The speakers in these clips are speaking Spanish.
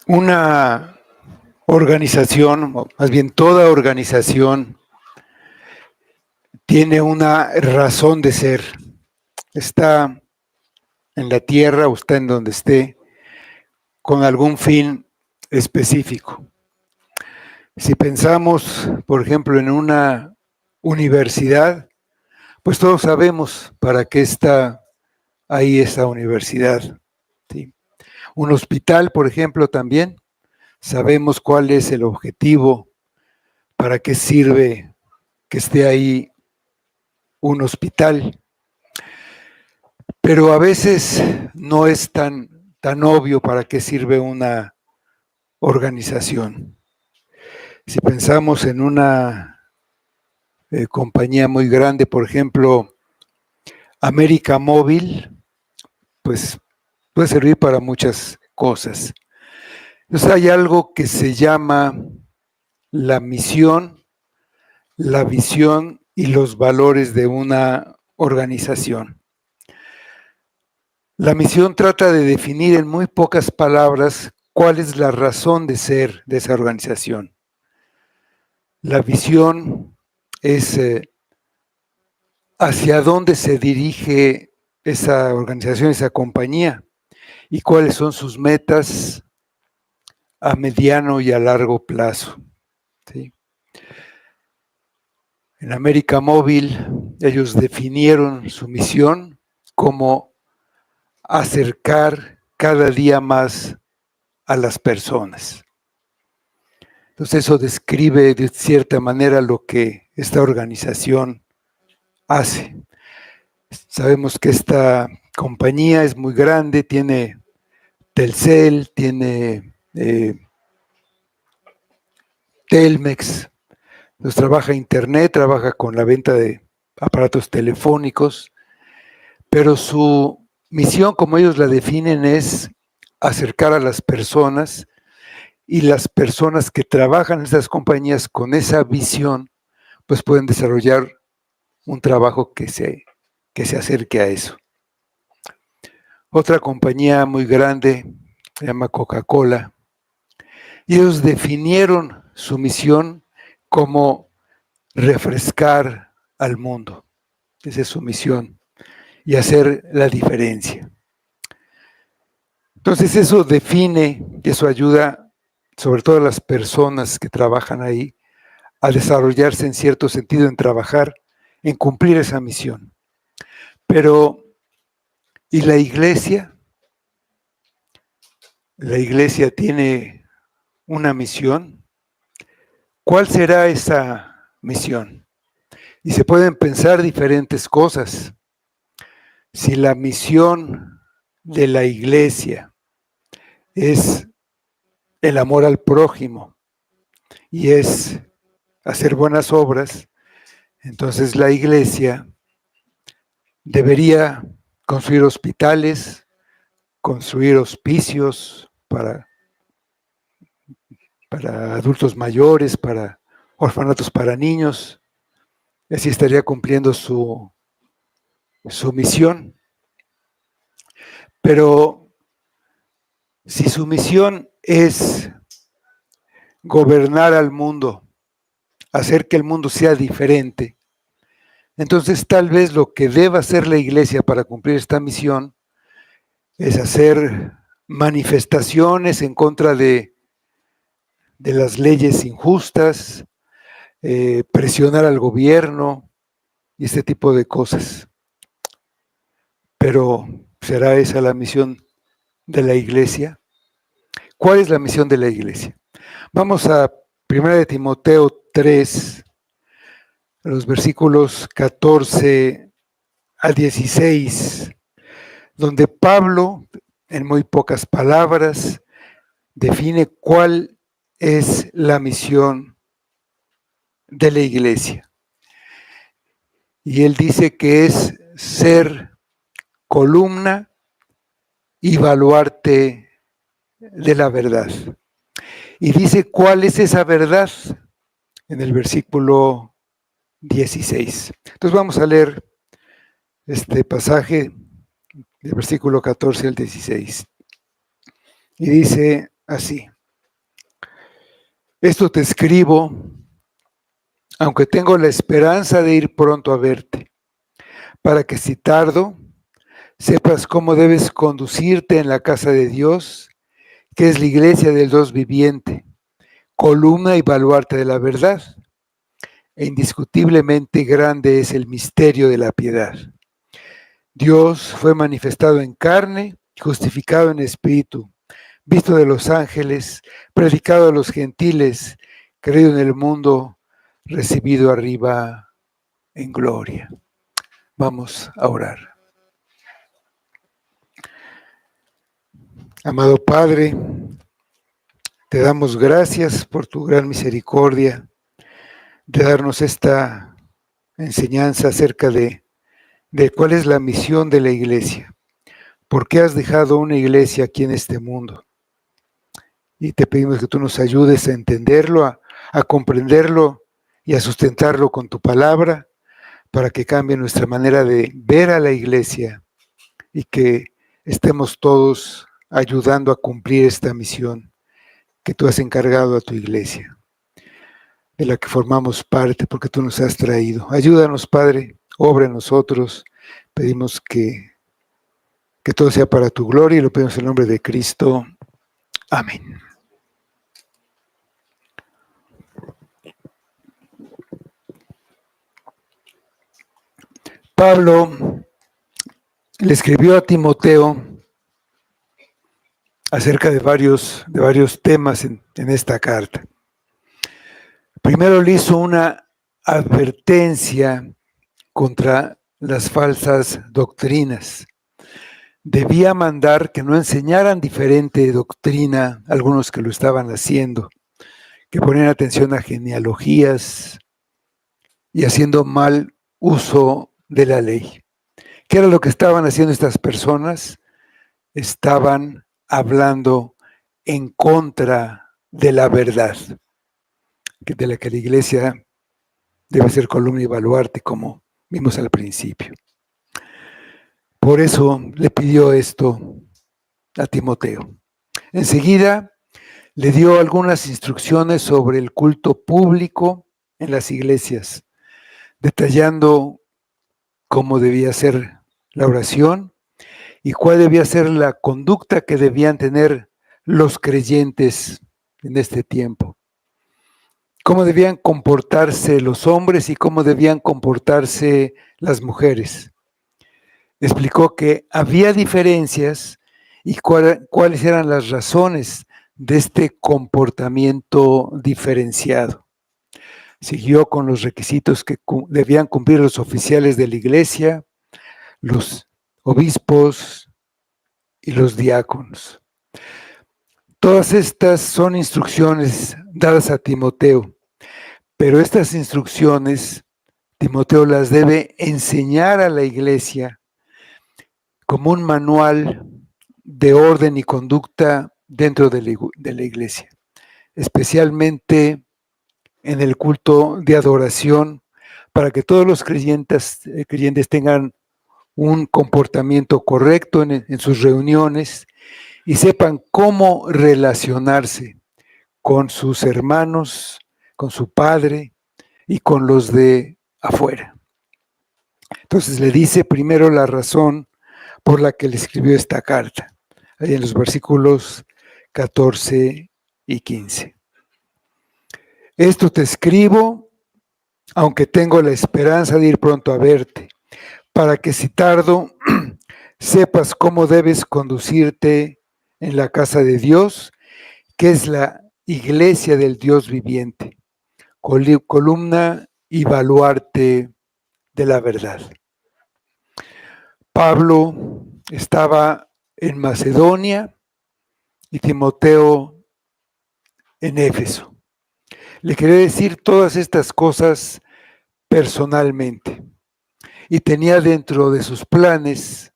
Una organización, o más bien toda organización, tiene una razón de ser. Está en la tierra o está en donde esté con algún fin específico. Si pensamos, por ejemplo, en una universidad, pues todos sabemos para qué está ahí esa universidad. ¿Sí? Un hospital, por ejemplo, también sabemos cuál es el objetivo, para qué sirve que esté ahí un hospital. Pero a veces no es tan obvio para qué sirve una organización. Si pensamos en una compañía muy grande, por ejemplo, América Móvil, pues puede servir para muchas cosas. Entonces hay algo que se llama la misión, la visión y los valores de una organización. La misión trata de definir en muy pocas palabras cuál es la razón de ser de esa organización. La visión es hacia dónde se dirige esa organización, esa compañía, y cuáles son sus metas a mediano y a largo plazo. ¿Sí? En América Móvil, ellos definieron su misión como acercar cada día más a las personas. Entonces eso describe de cierta manera lo que esta organización hace. Sabemos que esta compañía es muy grande, tiene Telcel, tiene Telmex, pues trabaja internet, trabaja con la venta de aparatos telefónicos, pero su misión, como ellos la definen, es acercar a las personas, y las personas que trabajan en estas compañías con esa visión, pues pueden desarrollar un trabajo que se acerque a eso. Otra compañía muy grande se llama Coca-Cola, y ellos definieron su misión como refrescar al mundo. Esa es su misión, y hacer la diferencia. Entonces eso define, y eso ayuda sobre todo a las personas que trabajan ahí a desarrollarse en cierto sentido, en trabajar, en cumplir esa misión. Pero, ¿y la iglesia? La iglesia tiene una misión. ¿Cuál será esa misión? Y se pueden pensar diferentes cosas. Si la misión de la iglesia es el amor al prójimo y es hacer buenas obras, entonces la iglesia debería construir hospitales, construir hospicios para adultos mayores, para orfanatos para niños. Así estaría cumpliendo su misión. Pero si su misión es gobernar al mundo, hacer que el mundo sea diferente, entonces tal vez lo que deba hacer la iglesia para cumplir esta misión es hacer manifestaciones en contra de las leyes injustas, presionar al gobierno y este tipo de cosas. Pero ¿será esa la misión de la iglesia? ¿Cuál es la misión de la iglesia? Vamos a 1 Timoteo 3, los versículos 14 al 16, donde Pablo, en muy pocas palabras, define cuál es la misión de la iglesia. Y él dice que es ser columna y baluarte de la verdad. Y dice cuál es esa verdad en el versículo 16. Entonces vamos a leer este pasaje del versículo 14 al 16. Y dice así: Esto te escribo, aunque tengo la esperanza de ir pronto a verte, para que si tardo, sepas cómo debes conducirte en la casa de Dios, que es la iglesia del Dios viviente, columna y baluarte de la verdad. E indiscutiblemente grande es el misterio de la piedad. Dios fue manifestado en carne, justificado en espíritu, visto de los ángeles, predicado a los gentiles, creído en el mundo, recibido arriba en gloria. Vamos a orar. Amado Padre, te damos gracias por tu gran misericordia de darnos esta enseñanza acerca de cuál es la misión de la iglesia. ¿Por qué has dejado una iglesia aquí en este mundo? Y te pedimos que tú nos ayudes a entenderlo, a comprenderlo y a sustentarlo con tu palabra para que cambie nuestra manera de ver a la iglesia y que estemos todos ayudando a cumplir esta misión que tú has encargado a tu iglesia, de la que formamos parte porque tú nos has traído. Ayúdanos, Padre, obra en nosotros. Pedimos que todo sea para tu gloria y lo pedimos en el nombre de Cristo. Amén. Pablo le escribió a Timoteo acerca de varios temas en esta carta. Primero le hizo una advertencia contra las falsas doctrinas. Debía mandar que no enseñaran diferente doctrina algunos que lo estaban haciendo, que ponían atención a genealogías y haciendo mal uso de la ley. ¿Qué era lo que estaban haciendo estas personas? Estaban hablando en contra de la verdad, de la que la iglesia debe ser columna y baluarte, como vimos al principio. Por eso le pidió esto a Timoteo. Enseguida le dio algunas instrucciones sobre el culto público en las iglesias, detallando cómo debía ser la oración y cuál debía ser la conducta que debían tener los creyentes en este tiempo. Cómo debían comportarse los hombres y cómo debían comportarse las mujeres. Explicó que había diferencias y cuáles eran las razones de este comportamiento diferenciado. Siguió con los requisitos que debían cumplir los oficiales de la iglesia, los obispos y los diáconos. Todas estas son instrucciones dadas a Timoteo, pero estas instrucciones Timoteo las debe enseñar a la iglesia como un manual de orden y conducta dentro de la iglesia, especialmente en el culto de adoración, para que todos los creyentes tengan un comportamiento correcto en sus reuniones y sepan cómo relacionarse con sus hermanos, con su padre y con los de afuera. Entonces le dice primero la razón por la que le escribió esta carta, ahí en los versículos 14 y 15. Esto te escribo, aunque tengo la esperanza de ir pronto a verte, para que si tardo, sepas cómo debes conducirte en la casa de Dios, que es la iglesia del Dios viviente, columna y baluarte de la verdad. Pablo estaba en Macedonia y Timoteo en Éfeso. Le quería decir todas estas cosas personalmente y tenía dentro de sus planes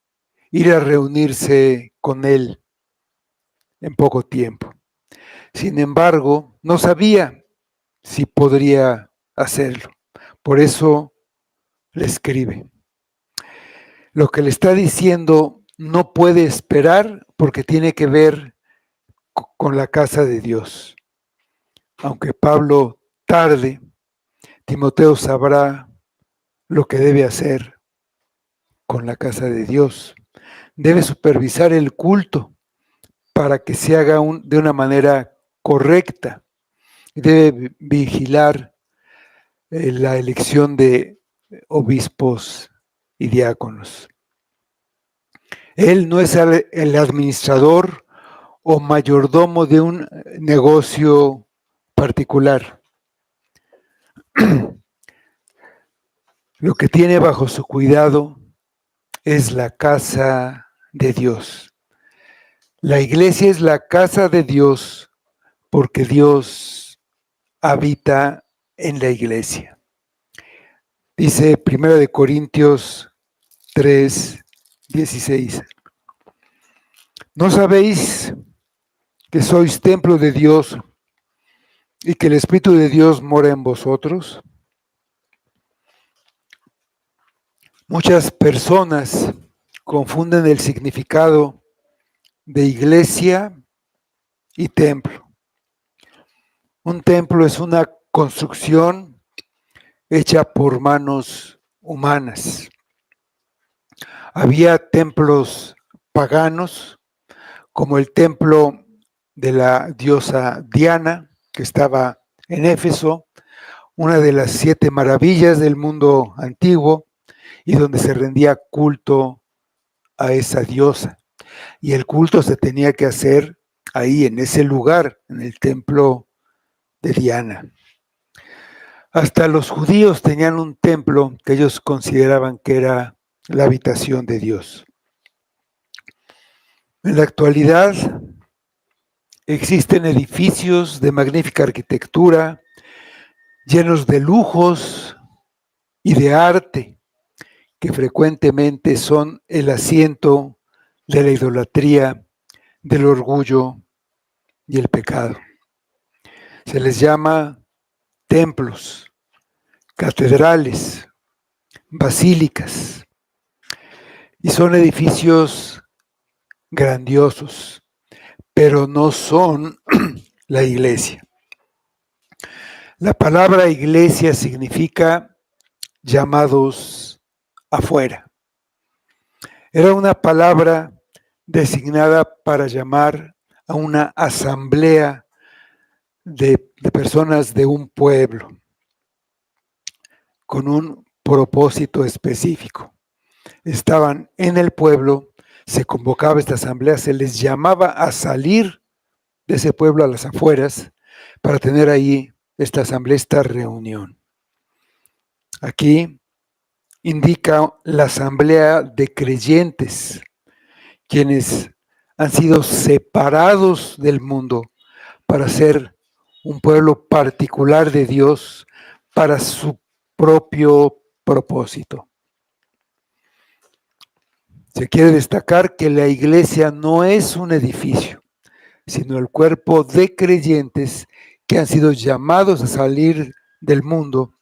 ir a reunirse con él en poco tiempo. Sin embargo, no sabía si podría hacerlo. Por eso le escribe. Lo que le está diciendo no puede esperar porque tiene que ver con la casa de Dios. aunque Pablo tarde, Timoteo sabrá lo que debe hacer con la casa de Dios. Debe supervisar el culto para que se haga de una manera correcta. Debe vigilar la elección de obispos y diáconos. Él no es el administrador o mayordomo de un negocio particular. Lo que tiene bajo su cuidado es la casa de Dios. La iglesia es la casa de Dios porque Dios habita en la iglesia. Dice 1 Corintios 3:16. ¿No sabéis que sois templo de Dios y que el Espíritu de Dios mora en vosotros? Muchas personas confunden el significado de iglesia y templo. Un templo es una construcción hecha por manos humanas. Había templos paganos, como el templo de la diosa Diana, que estaba en Éfeso, una de las 7 maravillas del mundo antiguo, y donde se rendía culto a esa diosa. Y el culto se tenía que hacer ahí, en ese lugar, en el templo de Diana. Hasta los judíos tenían un templo que ellos consideraban que era la habitación de Dios. En la actualidad existen edificios de magnífica arquitectura, llenos de lujos y de arte, que frecuentemente son el asiento de la idolatría, del orgullo y el pecado. Se les llama templos, catedrales, basílicas, y son edificios grandiosos, pero no son la iglesia. La palabra iglesia significa llamados afuera. Era una palabra designada para llamar a una asamblea de personas de un pueblo con un propósito específico. Estaban en el pueblo, se convocaba esta asamblea, se les llamaba a salir de ese pueblo a las afueras para tener ahí esta asamblea, esta reunión. Aquí indica la asamblea de creyentes, quienes han sido separados del mundo para ser un pueblo particular de Dios para su propio propósito. Se quiere destacar que la iglesia no es un edificio, sino el cuerpo de creyentes que han sido llamados a salir del mundo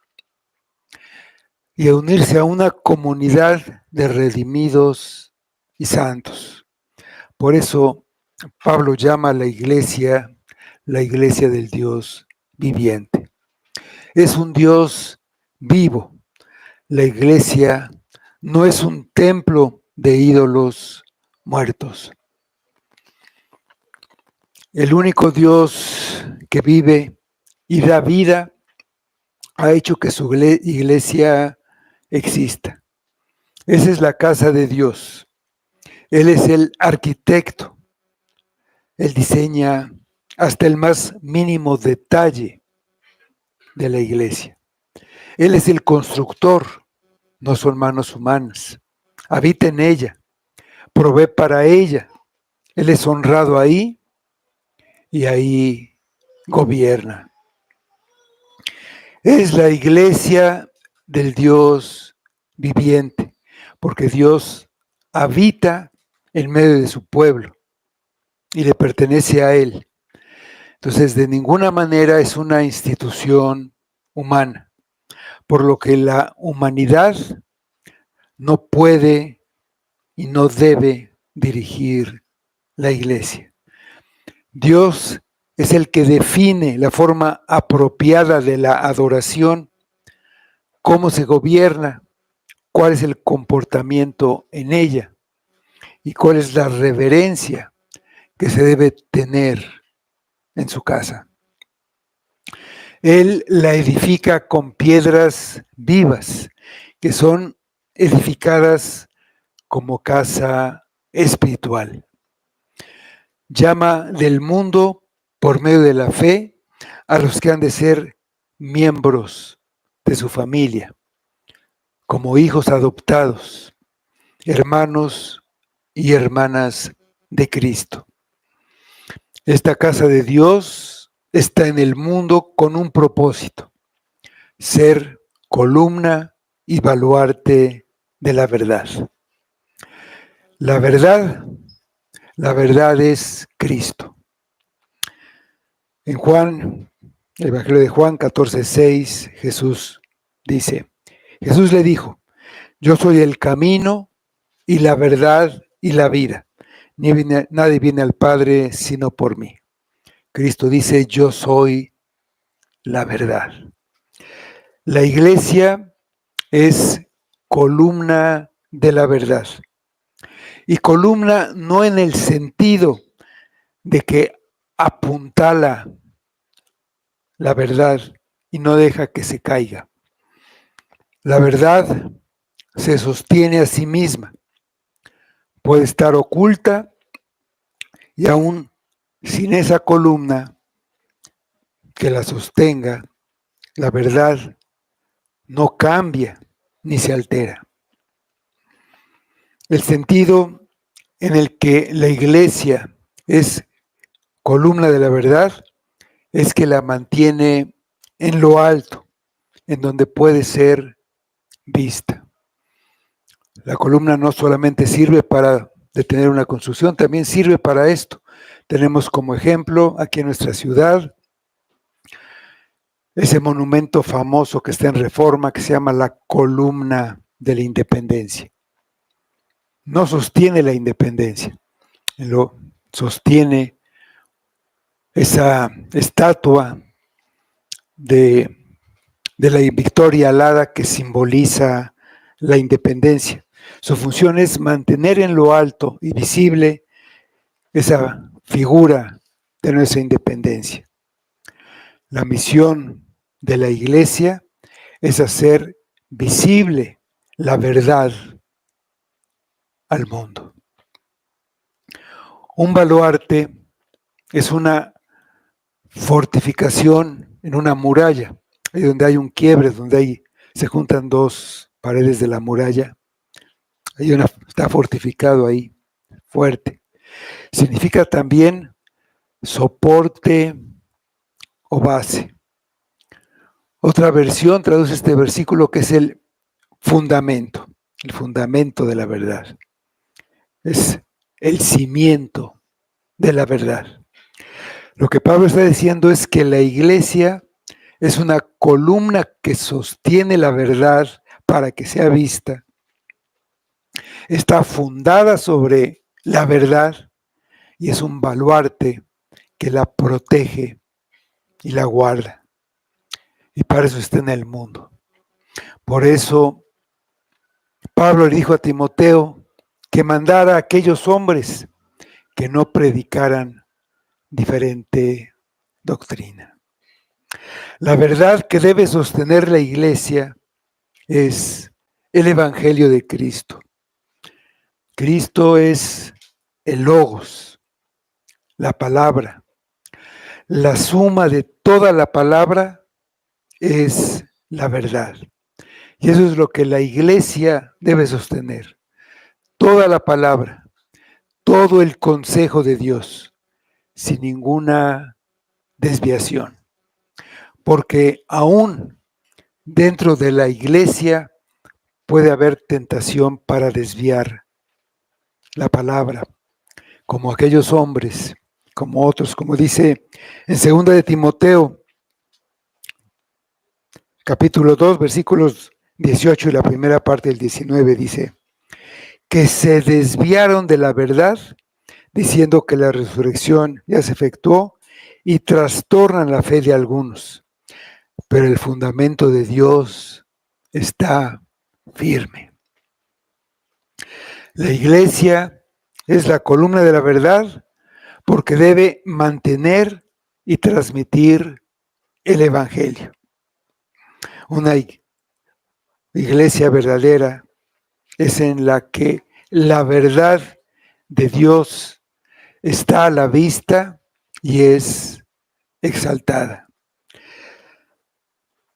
y a unirse a una comunidad de redimidos y santos. Por eso Pablo llama a la iglesia del Dios viviente. Es un Dios vivo. La iglesia no es un templo de ídolos muertos. El único Dios que vive y da vida ha hecho que su iglesia exista. Esa es la casa de Dios. Él es el arquitecto. Él diseña hasta el más mínimo detalle de la iglesia. Él es el constructor, no son manos humanas. Habita en ella, provee para ella. Él es honrado ahí y ahí gobierna. Es la iglesia del Dios viviente, porque Dios habita en medio de su pueblo y le pertenece a él. Entonces, de ninguna manera es una institución humana, por lo que la humanidad no puede y no debe dirigir la iglesia. Dios es el que define la forma apropiada de la adoración, cómo se gobierna, cuál es el comportamiento en ella y cuál es la reverencia que se debe tener en su casa. Él la edifica con piedras vivas, que son edificadas como casa espiritual. Llama del mundo por medio de la fe a los que han de ser miembros de su familia, como hijos adoptados, hermanos y hermanas de Cristo. Esta casa de Dios está en el mundo con un propósito: ser columna y baluarte de la verdad. La verdad es Cristo. En Juan, el Evangelio de Juan 14:6, Jesús le dijo: yo soy el camino y la verdad y la vida. Nadie viene al Padre sino por mí. Cristo dice: yo soy la verdad. La iglesia es columna de la verdad. Y columna no en el sentido de que apuntala la verdad y no deja que se caiga. La verdad se sostiene a sí misma. Puede estar oculta y aún sin esa columna que la sostenga, la verdad no cambia ni se altera. El sentido en el que la iglesia es columna de la verdad es que la mantiene en lo alto, en donde puede ser vista. La columna no solamente sirve para detener una construcción, también sirve para esto. Tenemos como ejemplo aquí en nuestra ciudad ese monumento famoso que está en Reforma, que se llama la Columna de la Independencia. No sostiene la independencia, lo sostiene esa estatua de la victoria alada que simboliza la independencia. Su función es mantener en lo alto y visible esa figura de nuestra independencia. La misión de la iglesia es hacer visible la verdad al mundo. Un baluarte es una fortificación en una muralla, ahí donde hay un quiebre, donde se juntan dos paredes de la muralla. Está fortificado ahí, fuerte. Significa también soporte o base. Otra versión traduce este versículo que es el fundamento de la verdad. Es el cimiento de la verdad. Lo que Pablo está diciendo es que la iglesia es una columna que sostiene la verdad para que sea vista. Está fundada sobre la verdad y es un baluarte que la protege y la guarda. Y para eso está en el mundo. Por eso Pablo le dijo a Timoteo que mandara a aquellos hombres que no predicaran diferente doctrina. La verdad que debe sostener la iglesia es el Evangelio de Cristo. Cristo es el Logos, la palabra. La suma de toda la palabra es la verdad. Y eso es lo que la iglesia debe sostener. Toda la palabra, todo el consejo de Dios, sin ninguna desviación. Porque aún dentro de la iglesia puede haber tentación para desviar la palabra, como aquellos hombres, como otros, como dice en 2 de Timoteo, capítulo 2, versículos 18 y la primera parte del 19, dice que se desviaron de la verdad, diciendo que la resurrección ya se efectuó y trastornan la fe de algunos, pero el fundamento de Dios está firme. La iglesia es la columna de la verdad porque debe mantener y transmitir el evangelio. Una iglesia verdadera es en la que la verdad de Dios está a la vista y es exaltada.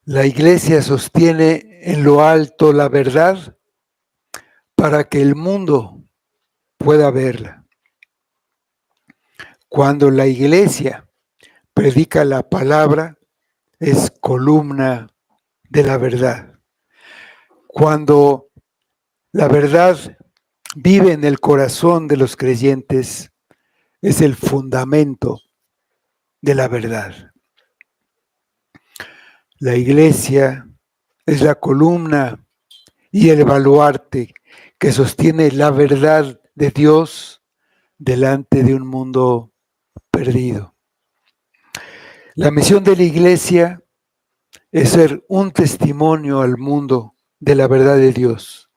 La iglesia sostiene en lo alto la verdad para que el mundo pueda verla. Cuando la iglesia predica la palabra, es columna de la verdad. Cuando la verdad vive en el corazón de los creyentes, es el fundamento de la verdad. La iglesia es la columna y el baluarte que sostiene la verdad de Dios delante de un mundo perdido. La misión de la iglesia es ser un testimonio al mundo de la verdad de Dios,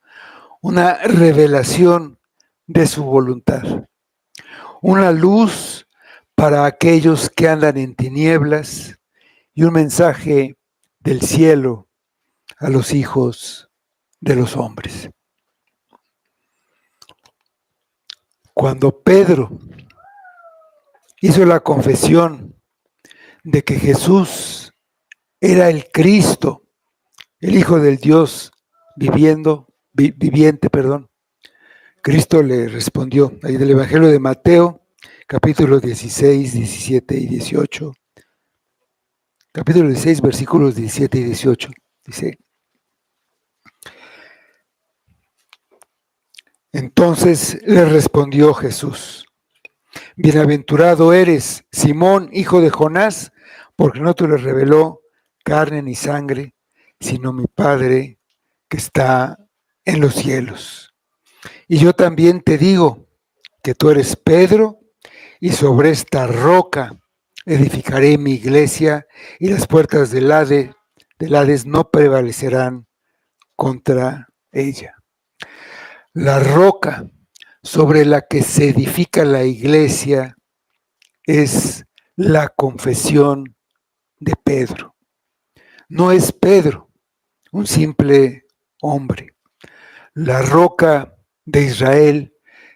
una revelación de su voluntad, una luz para aquellos que andan en tinieblas y un mensaje del cielo a los hijos de los hombres. Cuando Pedro hizo la confesión de que Jesús era el Cristo, el Hijo del Dios viviente, Cristo le respondió, ahí del Evangelio de Mateo, capítulo 16, 17 y 18, capítulo 16, versículos 17 y 18, dice: Entonces le respondió Jesús: Bienaventurado eres, Simón, hijo de Jonás, porque no te lo reveló carne ni sangre, sino mi Padre que está en los cielos. Y yo también te digo que tú eres Pedro, y sobre esta roca edificaré mi iglesia, y las puertas del Hades no prevalecerán contra ella. La roca sobre la que se edifica la iglesia es la confesión de Pedro. No es Pedro, un simple hombre. La roca de Israel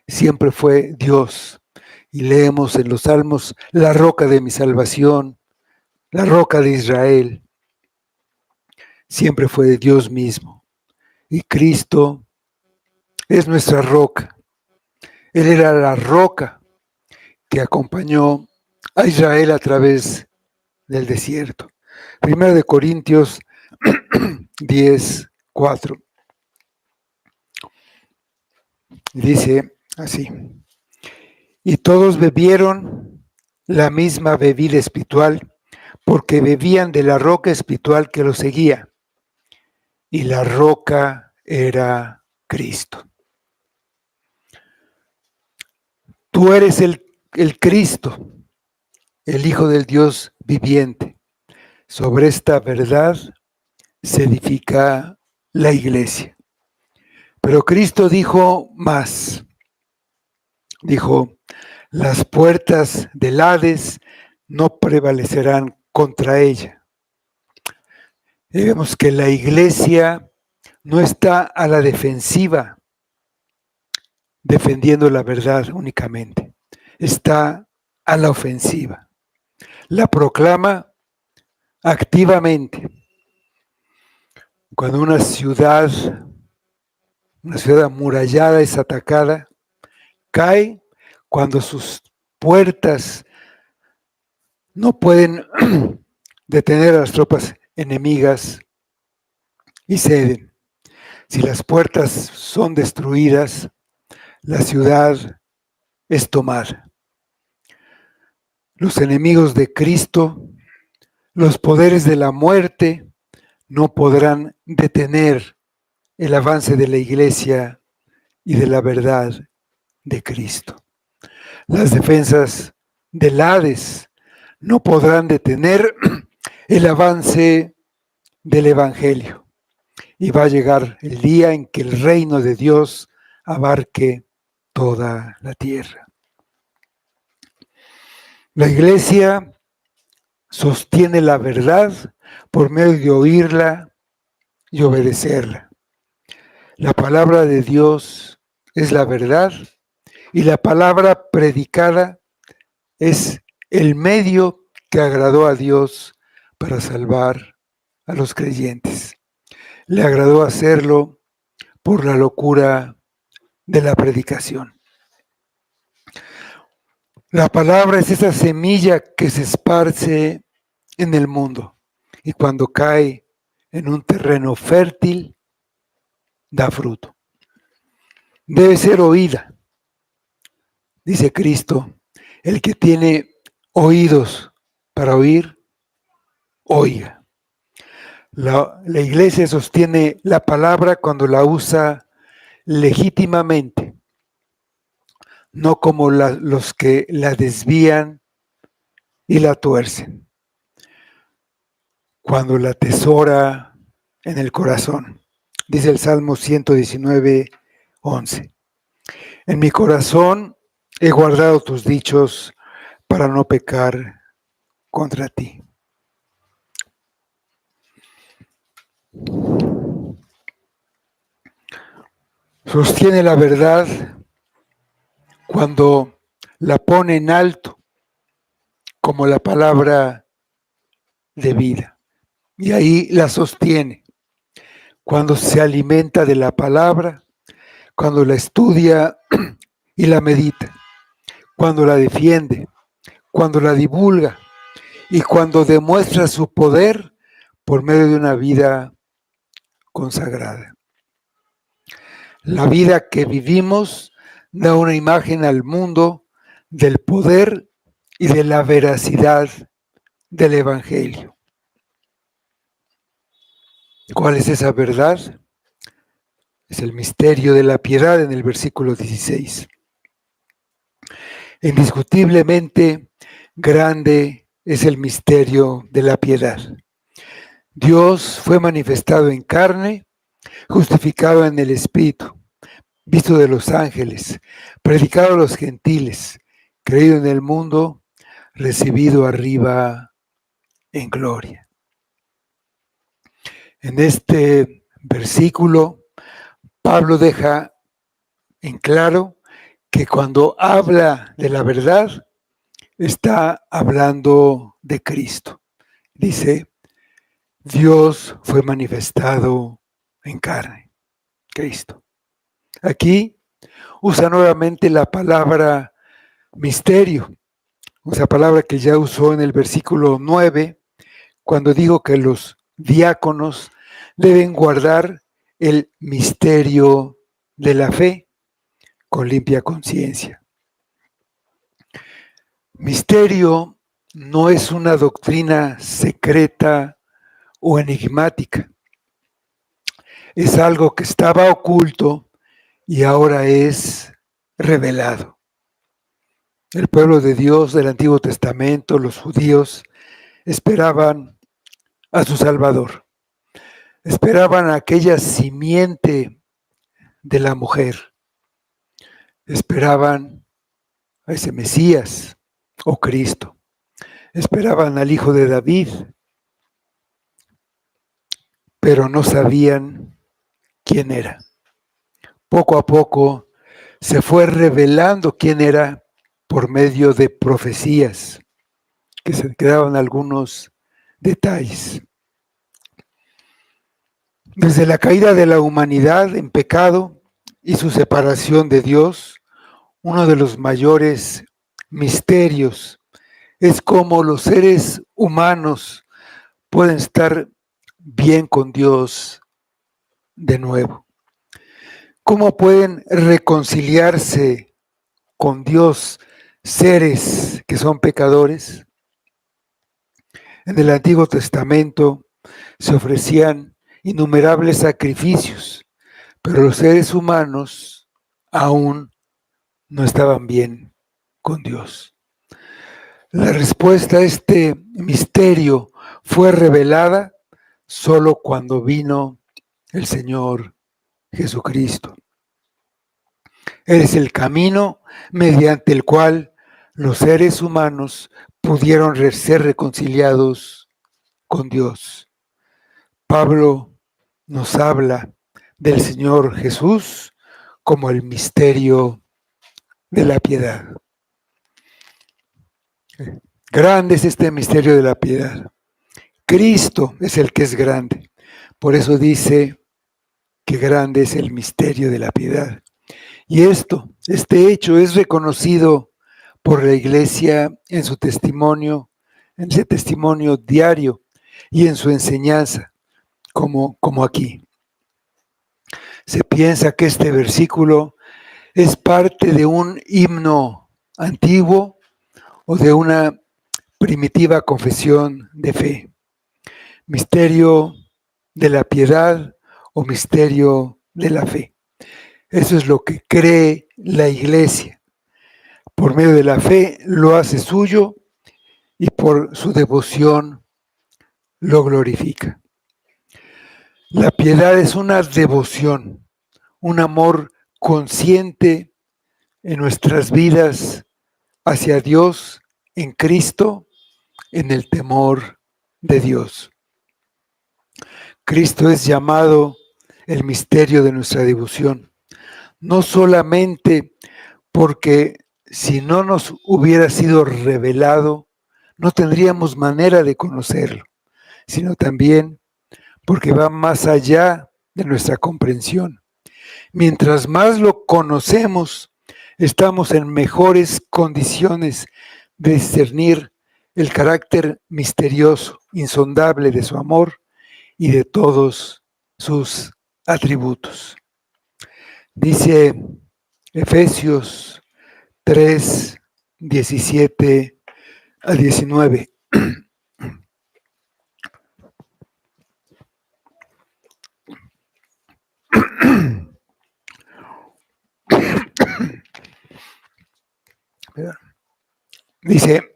siempre fue Dios. Y leemos en los Salmos: la roca de mi salvación, la roca de Israel. Siempre fue de Dios mismo. Y Cristo es nuestra roca. Él era la roca que acompañó a Israel a través del desierto. Primera de Corintios 10, 4. Dice así: Y todos bebieron la misma bebida espiritual, porque bebían de la roca espiritual que los seguía, y la roca era Cristo. Tú eres el Cristo, el Hijo del Dios viviente. Sobre esta verdad se edifica la iglesia. Pero Cristo dijo más. Dijo: las puertas del Hades no prevalecerán contra ella. Y vemos que la iglesia no está a la defensiva, defendiendo la verdad únicamente. Está a la ofensiva. La proclama activamente. Cuando una ciudad amurallada es atacada, cae cuando sus puertas no pueden detener a las tropas enemigas y ceden. Si las puertas son destruidas, la ciudad es tomada. Los enemigos de Cristo, los poderes de la muerte, no podrán detener el avance de la iglesia y de la verdad de Cristo. Las defensas del Hades no podrán detener el avance del Evangelio. Y va a llegar el día en que el reino de Dios abarque toda la tierra. La Iglesia sostiene la verdad por medio de oírla y obedecerla. La palabra de Dios es la verdad y la palabra predicada es el medio que agradó a Dios para salvar a los creyentes. Le agradó hacerlo por la locura de la predicación. La palabra es esa semilla que se esparce en el mundo y cuando cae en un terreno fértil, da fruto. Debe ser oída, dice Cristo. El que tiene oídos para oír, oiga. La Iglesia sostiene la palabra cuando la usa legítimamente, no como los que la desvían y la tuercen. Cuando la atesora en el corazón, dice el Salmo 119, 11. En mi corazón he guardado tus dichos para no pecar contra ti. Sostiene la verdad cuando la pone en alto como la palabra de vida. Y ahí la sostiene. Cuando se alimenta de la palabra, cuando la estudia y la medita, cuando la defiende, cuando la divulga y cuando demuestra su poder por medio de una vida consagrada. La vida que vivimos da una imagen al mundo del poder y de la veracidad del Evangelio. ¿Cuál es esa verdad? Es el misterio de la piedad en el versículo 16. Indiscutiblemente grande es el misterio de la piedad. Dios fue manifestado en carne, justificado en el Espíritu, visto de los ángeles, predicado a los gentiles, creído en el mundo, recibido arriba en gloria. En este versículo, Pablo deja en claro que cuando habla de la verdad, está hablando de Cristo. Dice, Dios fue manifestado en carne, Cristo. Aquí usa nuevamente la palabra misterio, esa palabra que ya usó en el versículo 9, cuando dijo que los diáconos deben guardar el misterio de la fe con limpia conciencia. Misterio no es una doctrina secreta o enigmática. Es algo que estaba oculto y ahora es revelado. El pueblo de Dios del Antiguo Testamento, los judíos, esperaban a su Salvador. Esperaban a aquella simiente de la mujer. Esperaban a ese Mesías o Cristo. Esperaban al Hijo de David, pero no sabían quién era. Poco a poco se fue revelando quién era por medio de profecías, que se quedaban algunos detalles. Desde la caída de la humanidad en pecado y su separación de Dios, uno de los mayores misterios es cómo los seres humanos pueden estar bien con Dios de nuevo. ¿Cómo pueden reconciliarse con Dios seres que son pecadores? En el Antiguo Testamento se ofrecían innumerables sacrificios, pero los seres humanos aún no estaban bien con Dios. La respuesta a este misterio fue revelada solo cuando vino el Señor Jesucristo. Eres el camino mediante el cual los seres humanos pudieron ser reconciliados con Dios. Pablo nos habla del Señor Jesús como el misterio de la piedad. Grande es este misterio de la piedad. Cristo es el que es grande. Por eso dice que grande es el misterio de la piedad. Y este hecho es reconocido por la Iglesia en su testimonio, en ese testimonio diario y en su enseñanza, como aquí. Se piensa que este versículo es parte de un himno antiguo o de una primitiva confesión de fe. Misterio de la piedad o misterio de la fe. Eso es lo que cree la Iglesia. Por medio de la fe lo hace suyo y por su devoción lo glorifica. La piedad es una devoción, un amor consciente en nuestras vidas hacia Dios en Cristo, en el temor de Dios. Cristo es llamado el misterio de nuestra devoción, no solamente porque si no nos hubiera sido revelado, no tendríamos manera de conocerlo, sino también porque va más allá de nuestra comprensión. Mientras más lo conocemos, estamos en mejores condiciones de discernir el carácter misterioso, insondable de su amor y de todos sus atributos. Dice Efesios 3, 17 a 19. Dice,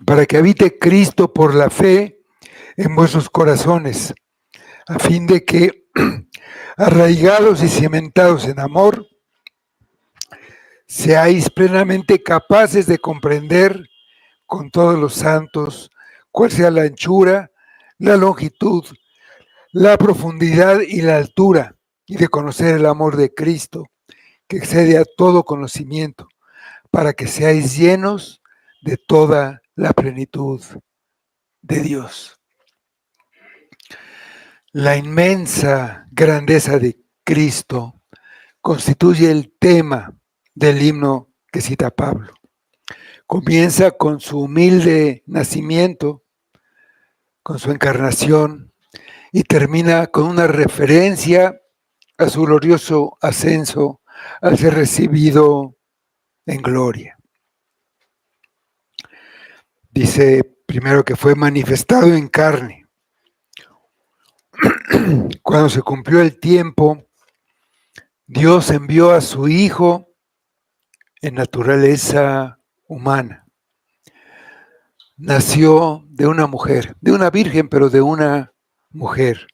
para que habite Cristo por la fe en vuestros corazones, a fin de que, arraigados y cimentados en amor, seáis plenamente capaces de comprender con todos los santos cuál sea la anchura, la longitud, la profundidad y la altura, y de conocer el amor de Cristo, que excede a todo conocimiento, para que seáis llenos de toda la plenitud de Dios. La inmensa grandeza de Cristo constituye el tema del himno que cita Pablo. Comienza con su humilde nacimiento, con su encarnación, y termina con una referencia a su glorioso ascenso al ser recibido en gloria. Dice primero que fue manifestado en carne. Cuando se cumplió el tiempo, Dios envió a su Hijo en naturaleza humana. Nació de una mujer, de una virgen, pero de una mujer,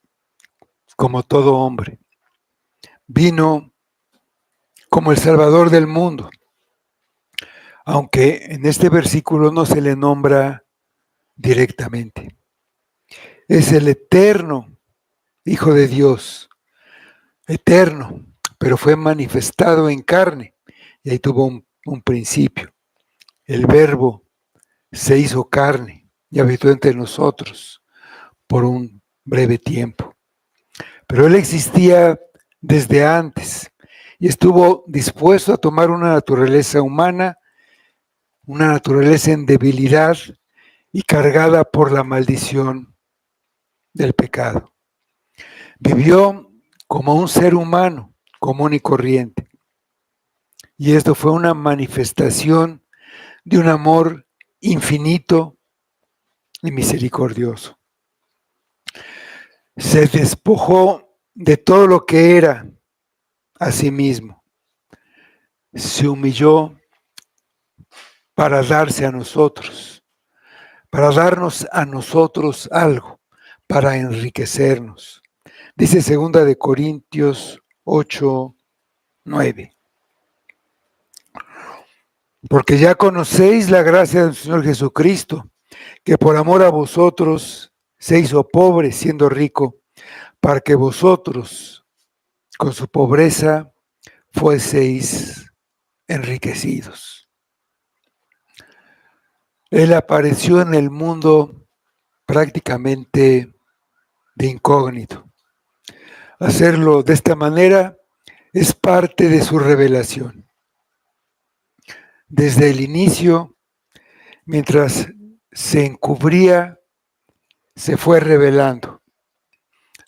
como todo hombre. Vino como el Salvador del mundo, aunque en este versículo no se le nombra directamente. Es el eterno Hijo de Dios, eterno, pero fue manifestado en carne, y ahí tuvo un principio. El Verbo se hizo carne y habitó entre nosotros por un breve tiempo. Pero Él existía desde antes y estuvo dispuesto a tomar una naturaleza humana, una naturaleza en debilidad y cargada por la maldición del pecado. Vivió como un ser humano común y corriente. Y esto fue una manifestación de un amor infinito y misericordioso. Se despojó de todo lo que era a sí mismo. Se humilló para darse a nosotros, para darnos a nosotros algo, para enriquecernos. Dice 2 Corintios 8:9. Porque ya conocéis la gracia del Señor Jesucristo, que por amor a vosotros se hizo pobre siendo rico, para que vosotros con su pobreza fueseis enriquecidos. Él apareció en el mundo prácticamente de incógnito. Hacerlo de esta manera es parte de su revelación. Desde el inicio, mientras se encubría, se fue revelando.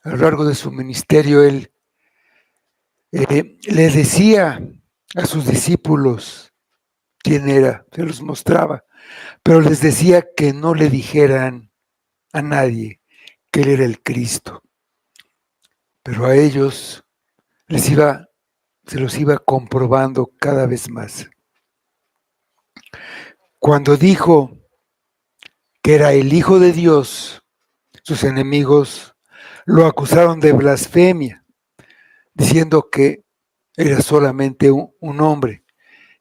A lo largo de su ministerio, él le decía a sus discípulos quién era, se los mostraba, pero les decía que no le dijeran a nadie que él era el Cristo. Pero a ellos se los iba comprobando cada vez más. Cuando dijo que era el Hijo de Dios, sus enemigos lo acusaron de blasfemia, diciendo que era solamente un hombre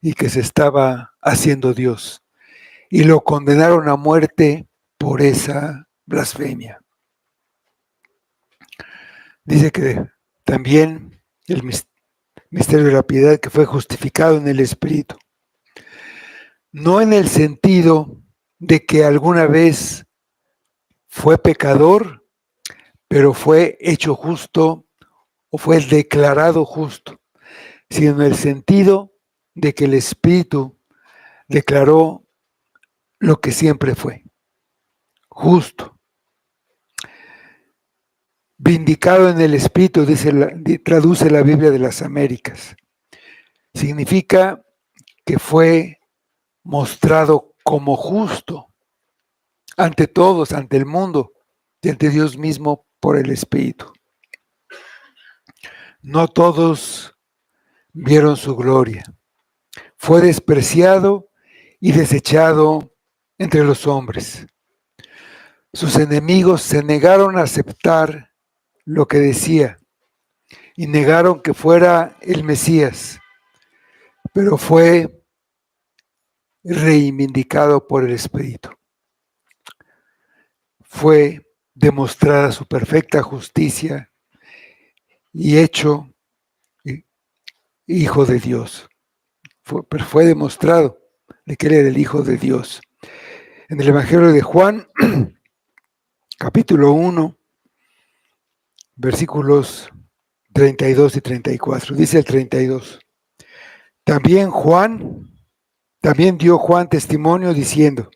y que se estaba haciendo Dios. Y lo condenaron a muerte por esa blasfemia. Dice que también el misterio de la piedad, que fue justificado en el Espíritu. No en el sentido de que alguna vez fue pecador, pero fue hecho justo o fue declarado justo, sino en el sentido de que el Espíritu declaró lo que siempre fue, justo. Vindicado en el Espíritu, traduce la Biblia de las Américas. Significa que fue mostrado como justo ante todos, ante el mundo y ante Dios mismo por el Espíritu. No todos vieron su gloria. Fue despreciado y desechado entre los hombres. Sus enemigos se negaron a aceptar lo que decía y negaron que fuera el Mesías, pero fue reivindicado por el Espíritu. Fue demostrada su perfecta justicia y hecho Hijo de Dios. Fue demostrado de que él era el Hijo de Dios. En el Evangelio de Juan, capítulo 1, versículos 32 y 34. Dice el 32. También dio Juan testimonio diciendo: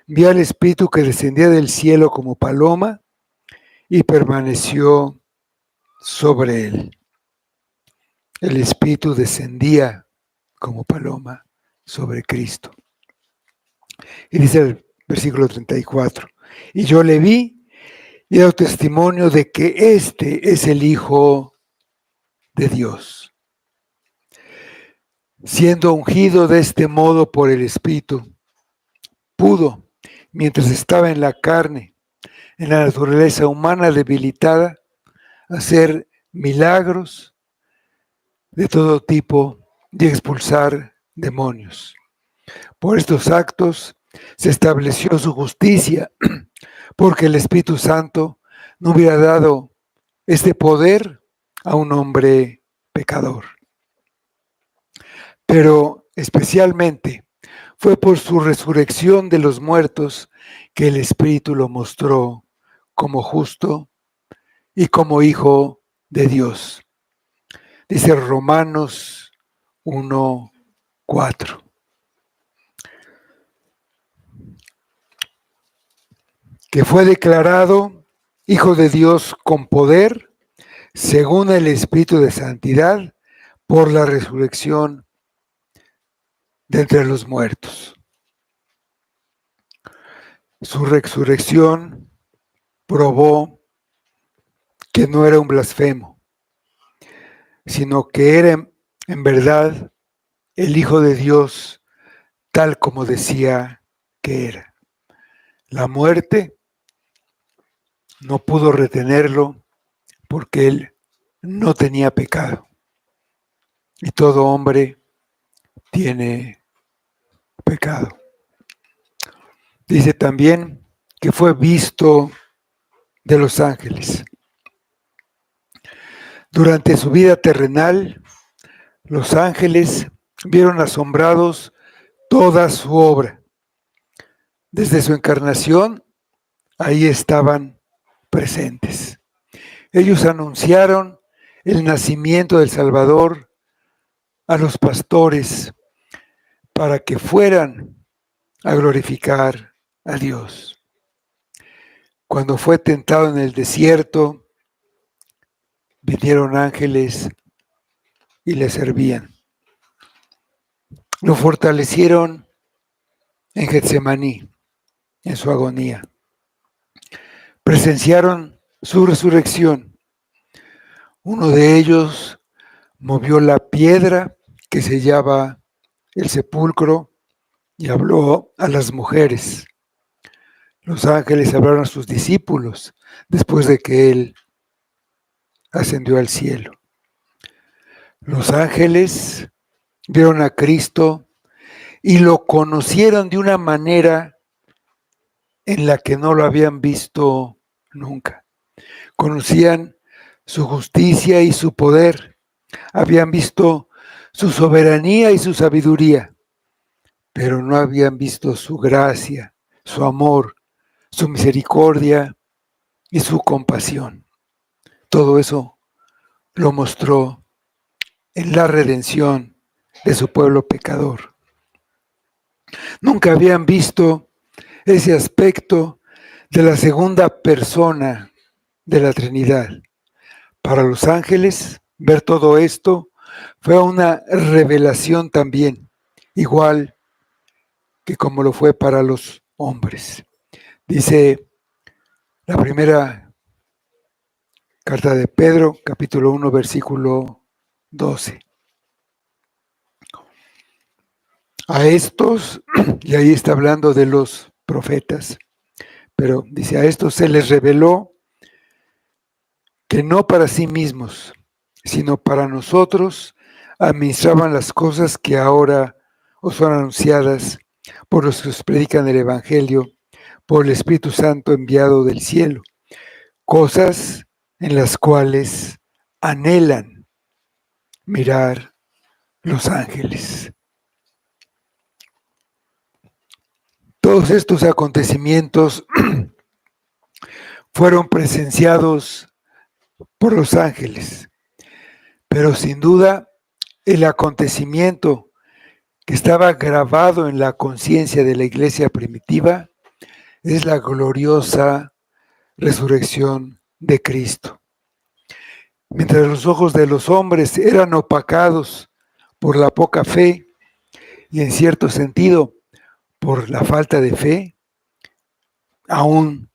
vi al Espíritu que descendía del cielo como paloma y permaneció sobre él. El Espíritu descendía como paloma sobre Cristo. Y dice el versículo 34. Y yo le vi y he dado testimonio de que este es el Hijo de Dios. Siendo ungido de este modo por el Espíritu, pudo, mientras estaba en la carne, en la naturaleza humana debilitada, hacer milagros de todo tipo y expulsar demonios. Por estos actos se estableció su justicia, porque el Espíritu Santo no hubiera dado este poder a un hombre pecador. Pero especialmente fue por su resurrección de los muertos que el Espíritu lo mostró como justo y como Hijo de Dios. Dice Romanos 1:4. Que fue declarado Hijo de Dios con poder, según el Espíritu de Santidad, por la resurrección de entre los muertos. Su resurrección probó que no era un blasfemo, sino que era en verdad el Hijo de Dios tal como decía que era. La muerte no pudo retenerlo porque él no tenía pecado. Y todo hombre tiene pecado. Dice también que fue visto de los ángeles. Durante su vida terrenal, los ángeles vieron asombrados toda su obra. Desde su encarnación, ahí estaban presentes. Ellos anunciaron el nacimiento del Salvador a los pastores para que fueran a glorificar a Dios. Cuando fue tentado en el desierto, vinieron ángeles y le servían. Lo fortalecieron en Getsemaní, en su agonía. Presenciaron su resurrección. Uno de ellos movió la piedra que sellaba el sepulcro y habló a las mujeres. Los ángeles hablaron a sus discípulos después de que él ascendió al cielo. Los ángeles vieron a Cristo y lo conocieron de una manera en la que no lo habían visto nunca. Conocían su justicia y su poder. Habían visto su soberanía y su sabiduría, pero no habían visto su gracia, su amor, su misericordia y su compasión. Todo eso lo mostró en la redención de su pueblo pecador. Nunca habían visto ese aspecto de la segunda persona de la Trinidad. Para los ángeles, ver todo esto fue una revelación también, igual que como lo fue para los hombres. Dice la primera carta de Pedro, capítulo 1, versículo 12. A estos, y ahí está hablando de los profetas, pero dice, a estos se les reveló que no para sí mismos, sino para nosotros administraban las cosas que ahora os son anunciadas por los que os predican el Evangelio, por el Espíritu Santo enviado del cielo, cosas en las cuales anhelan mirar los ángeles. Todos estos acontecimientos fueron presenciados por los ángeles, pero sin duda el acontecimiento que estaba grabado en la conciencia de la iglesia primitiva es la gloriosa resurrección de Cristo. Mientras los ojos de los hombres eran opacados por la poca fe y en cierto sentido por la falta de fe, aún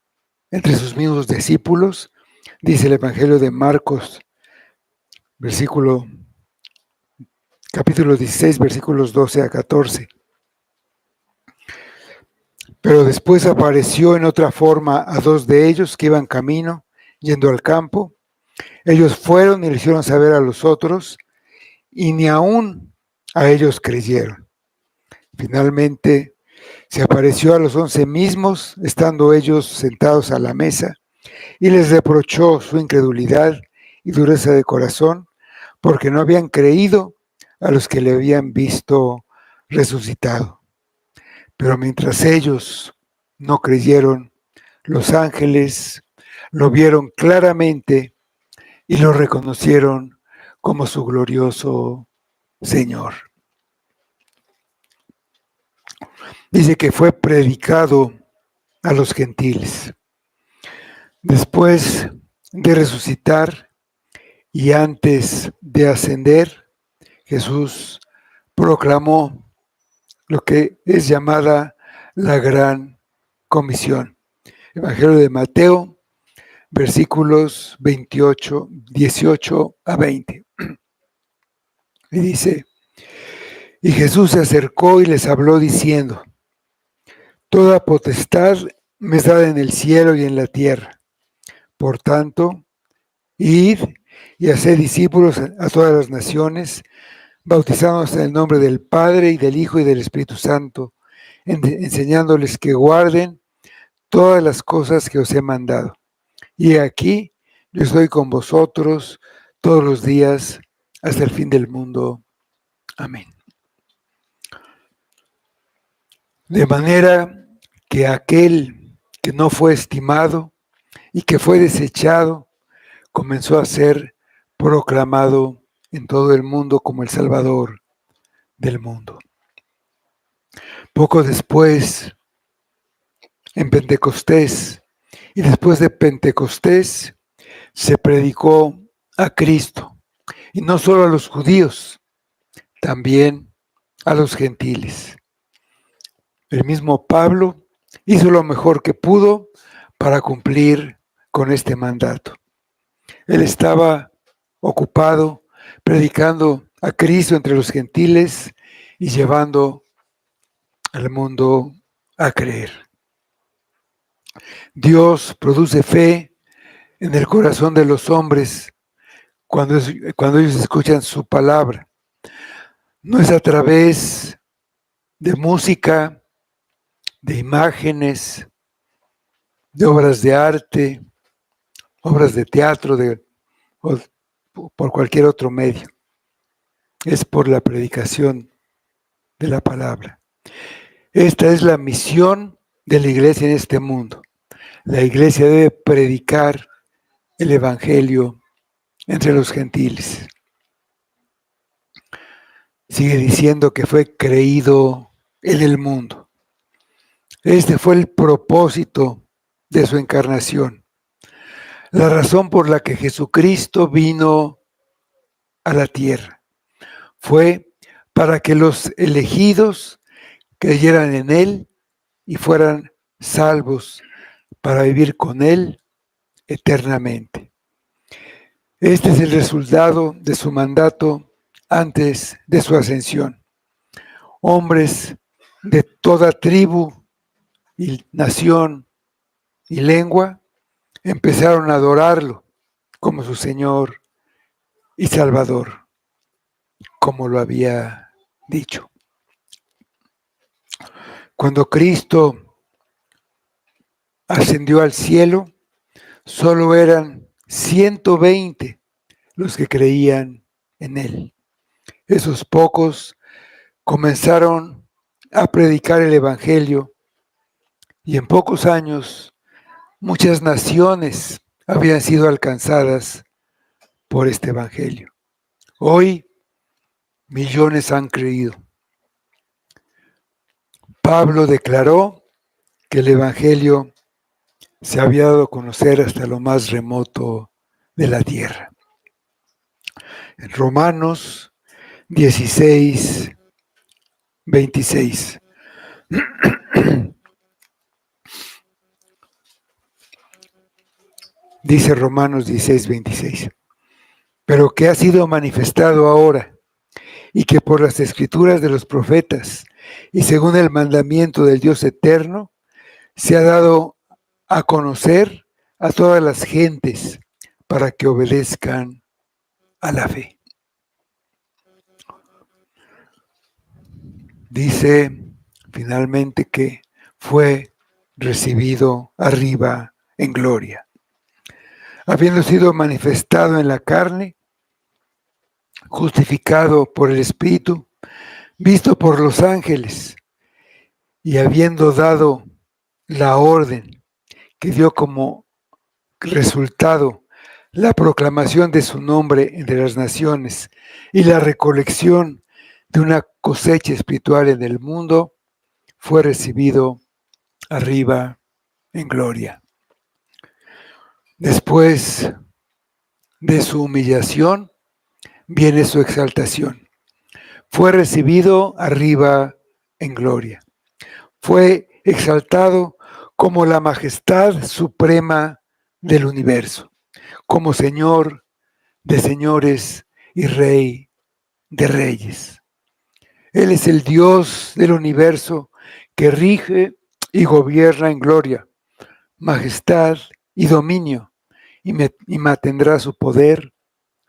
entre sus mismos discípulos, dice el Evangelio de Marcos, capítulo 16, versículos 12 a 14. Pero después apareció en otra forma a dos de ellos que iban camino, yendo al campo. Ellos fueron y le hicieron saber a los otros, y ni aún a ellos creyeron. Finalmente se apareció a los 11 mismos, estando ellos sentados a la mesa, y les reprochó su incredulidad y dureza de corazón, porque no habían creído a los que le habían visto resucitado. Pero mientras ellos no creyeron, los ángeles lo vieron claramente y lo reconocieron como su glorioso Señor. Dice que fue predicado a los gentiles. Después de resucitar y antes de ascender, Jesús proclamó lo que es llamada la Gran Comisión. Evangelio de Mateo, versículos 18 a 20. Y dice, Y Jesús se acercó y les habló diciendo: Toda potestad me es dada en el cielo y en la tierra. Por tanto, id y haced discípulos a todas las naciones, bautizándolos en el nombre del Padre y del Hijo y del Espíritu Santo, enseñándoles que guarden todas las cosas que os he mandado. Y aquí yo estoy con vosotros todos los días hasta el fin del mundo. Amén. De manera que aquel que no fue estimado y que fue desechado comenzó a ser proclamado en todo el mundo como el Salvador del mundo. Poco después, en Pentecostés, y después de Pentecostés, se predicó a Cristo, y no solo a los judíos, también a los gentiles. El mismo Pablo hizo lo mejor que pudo para cumplir con este mandato. Él estaba ocupado predicando a Cristo entre los gentiles y llevando al mundo a creer. Dios produce fe en el corazón de los hombres cuando ellos escuchan su palabra. No es a través de música, de imágenes, de obras de arte, obras de teatro, o por cualquier otro medio. Es por la predicación de la palabra. Esta es la misión de la iglesia en este mundo. La iglesia debe predicar el evangelio entre los gentiles. Sigue diciendo que fue creído en el mundo. Este fue el propósito de su encarnación. La razón por la que Jesucristo vino a la tierra fue para que los elegidos creyeran en Él y fueran salvos para vivir con Él eternamente. Este es el resultado de su mandato antes de su ascensión. Hombres de toda tribu y nación y lengua empezaron a adorarlo como su Señor y Salvador, como lo había dicho. Cuando Cristo ascendió al cielo, solo eran 120 los que creían en Él. Esos pocos comenzaron a predicar el Evangelio y en pocos años muchas naciones habían sido alcanzadas por este Evangelio. Hoy millones han creído. Pablo declaró que el Evangelio se había dado a conocer hasta lo más remoto de la tierra. En Romanos 16, 26. Dice Romanos 16, 26. Pero que ha sido manifestado ahora, y que por las escrituras de los profetas y según el mandamiento del Dios eterno, se ha dado a conocer a todas las gentes para que obedezcan a la fe. Dice finalmente que fue recibido arriba en gloria. Habiendo sido manifestado en la carne, justificado por el Espíritu, visto por los ángeles, y habiendo dado la orden que dio como resultado la proclamación de su nombre entre las naciones y la recolección de una cosecha espiritual en el mundo, fue recibido arriba en gloria. Después de su humillación viene su exaltación. Fue recibido arriba en gloria. Fue exaltado como la majestad suprema del universo, como Señor de señores y Rey de reyes. Él es el Dios del universo que rige y gobierna en gloria, majestad y dominio, y mantendrá su poder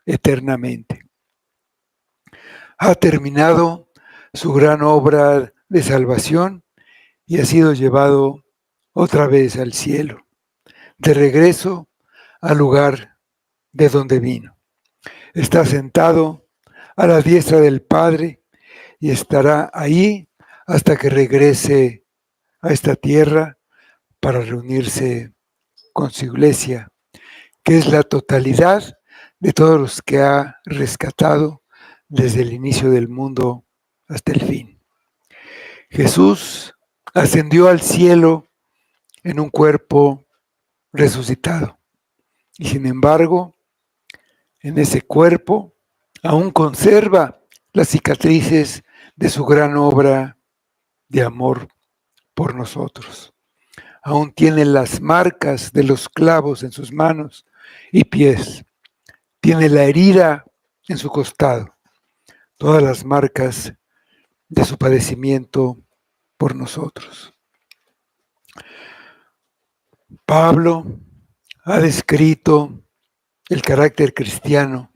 eternamente. Ha terminado su gran obra de salvación y ha sido llevado otra vez al cielo, de regreso al lugar de donde vino. Está sentado a la diestra del Padre y estará ahí hasta que regrese a esta tierra para reunirse con su iglesia, que es la totalidad de todos los que ha rescatado desde el inicio del mundo hasta el fin. Jesús ascendió al cielo en un cuerpo resucitado y sin embargo, en ese cuerpo aún conserva las cicatrices de su gran obra de amor por nosotros. Aún tiene las marcas de los clavos en sus manos y pies. Tiene la herida en su costado, todas las marcas de su padecimiento por nosotros. Pablo ha descrito el carácter cristiano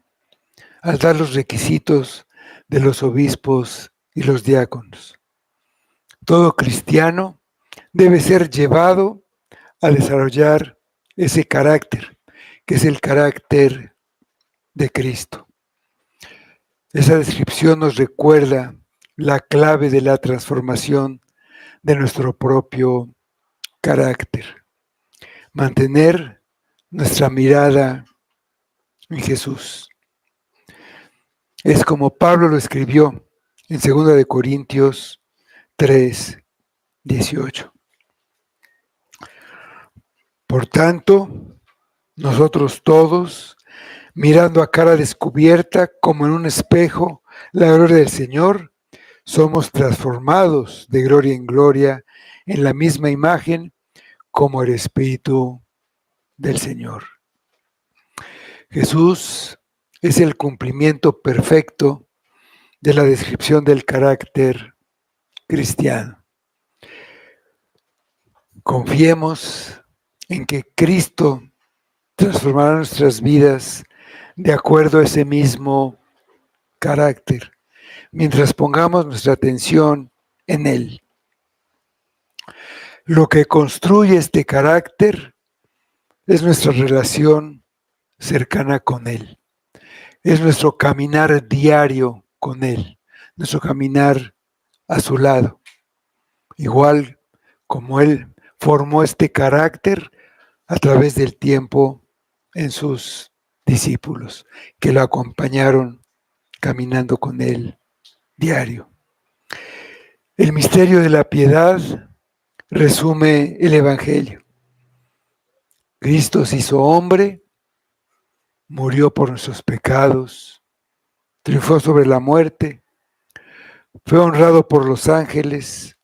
al dar los requisitos de los obispos y los diáconos. Todo cristiano debe ser llevado a desarrollar ese carácter, que es el carácter de Cristo. Esa descripción nos recuerda la clave de la transformación de nuestro propio carácter. Mantener nuestra mirada en Jesús. Es como Pablo lo escribió en 2 de Corintios 3, 18. Por tanto, nosotros todos, mirando a cara descubierta como en un espejo la gloria del Señor, somos transformados de gloria en gloria en la misma imagen como el Espíritu del Señor. Jesús es el cumplimiento perfecto de la descripción del carácter cristiano. Confiemos en que Cristo transformará nuestras vidas de acuerdo a ese mismo carácter, mientras pongamos nuestra atención en Él. Lo que construye este carácter es nuestra relación cercana con Él. Es nuestro caminar diario con Él, nuestro caminar a su lado. Igual como Él formó este carácter a través del tiempo en sus discípulos, que lo acompañaron caminando con Él diario. El misterio de la piedad resume el Evangelio. Cristo se hizo hombre, murió por nuestros pecados, triunfó sobre la muerte, fue honrado por los ángeles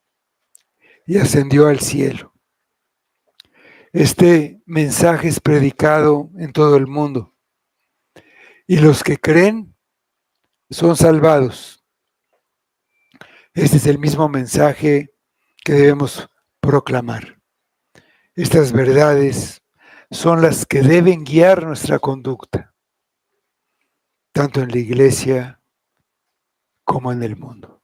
y ascendió al cielo. Este mensaje es predicado en todo el mundo y los que creen son salvados. Este es el mismo mensaje que debemos proclamar. Estas verdades son las que deben guiar nuestra conducta, tanto en la iglesia como en el mundo.